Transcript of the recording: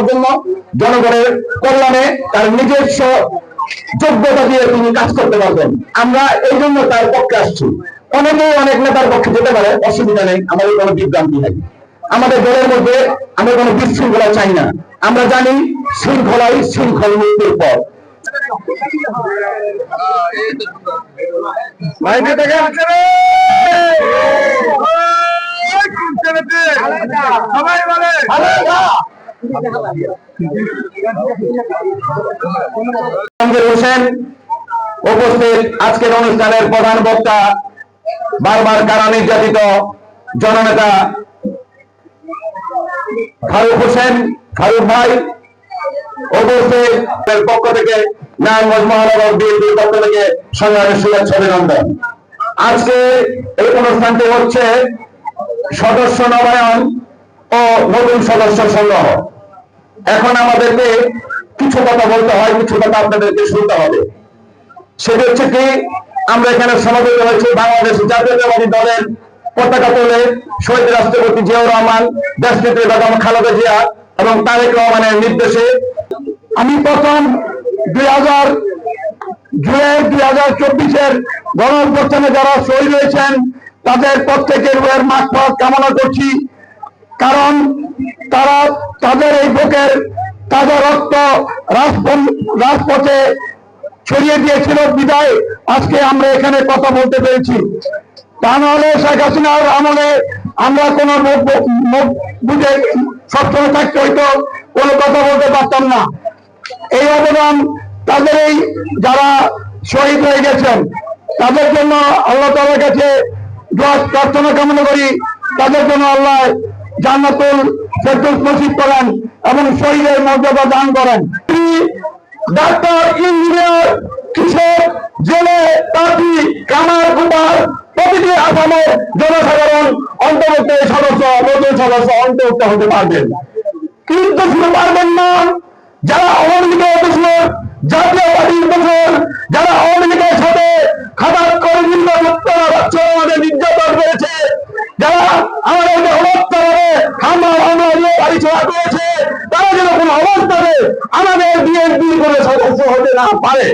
জন্য জনগণের কল্যাণে তার নিজস্ব যোগ্যতা দিয়ে তিনি কাজ করতে পারবেন। আমরা এই জন্য তার পক্ষে আসছি। অনেকেই অনেক নেতার পক্ষে যেতে পারে, অসুবিধা নেই, আমাদের কোনো বিভ্রান্তি নেই। আমাদের দলের মধ্যে আমরা কোনো বিশৃঙ্খলা চাই না। আমরা জানি শৃঙ্খলাই শৃঙ্খল মুক্তির পথ। হোসেন উপস্থিত আজকের অনুষ্ঠানের প্রধান বক্তা, বারবার কারা নির্যাতিত জননেতা ফারুক হোসেন, ফারুক ভাই উপস্থিত পক্ষ থেকে, নারায়ণগঞ্জ মহানগর বিএনপির পক্ষ থেকে সংগ্রামের শুভেচ্ছা অভিনন্দন। আজকে এই অনুষ্ঠানটি হচ্ছে সদস্য নবায়ন ও নতুন সদস্য সংগ্রহ। এখন আমাদেরকে কিছু কথা বলতে হয়, কিছু কথা আপনাদেরকে শুনতে হবে। সেটা হচ্ছে কি, আমরা এখানে সমবেত হয়েছি বাংলাদেশ জাতীয়তাবাদী দলের পতাকা তুলে শহীদ রাষ্ট্রপতি জিয়াউর রহমান, দেশনেত্রী বেগম খালেদা জিয়া এবং তারেক রহমানের নির্দেশে। আমি প্রথম 2000 জুলাই 2024 গণঅভ্যুত্থানে যারা শহীদ হয়েছেন তাদের প্রত্যেকের রুহের মাগফিরাত কামনা করছি। কারণ তারা তাদের এই বুকের তাজা রক্ত রাজপথে ছড়িয়ে দিয়েছিল বিদায় আজকে আমরা এখানে কথা বলতে পেরেছি। তা নাহলে শেখ হাসিনার আমলে আমরা কোনো মুখ বুঝে সবসময় থাকতে হইতো, কোনো কথা বলতে পারতাম না। এই অবদান তাদের এই যারা শহীদ হয়ে গেছেন তাদের জন্য আল্লাহ তাআলার কাছে দোয়া প্রার্থনা কামনা করি, তাদের জন্য আল্লাহ জান্নাতুল ফেরদৌস নসিব করেন এবং শহীদের মর্যাদা দান করেন। ডাক্তার, ইঞ্জিনিয়ার, কৃষক, জেলে, তাঁতি, কামার, কুমার প্রতিটি আসামের জনসাধারণ অন্তর্ভুক্ত সদস্য, নতুন সদস্য অন্তর্ভুক্ত হতে পারবেন। কিন্তু শুধু পারবেন না, যারা আওয়ামী লীগের দোষর, জাতীয়বাদীর দোষর, যারা আওয়ামী লীগের সাথে খাতাত করে আমাদের নির্যাতন করেছে, যারা আমাদেরকে অবস্থাভাবে হামলা দিয়ে বাড়ি ছোড়া করেছে, তারা যেন কোনো অবস্থাতে আমাদের বিএনপির কোনো সদস্য হতে না পারে।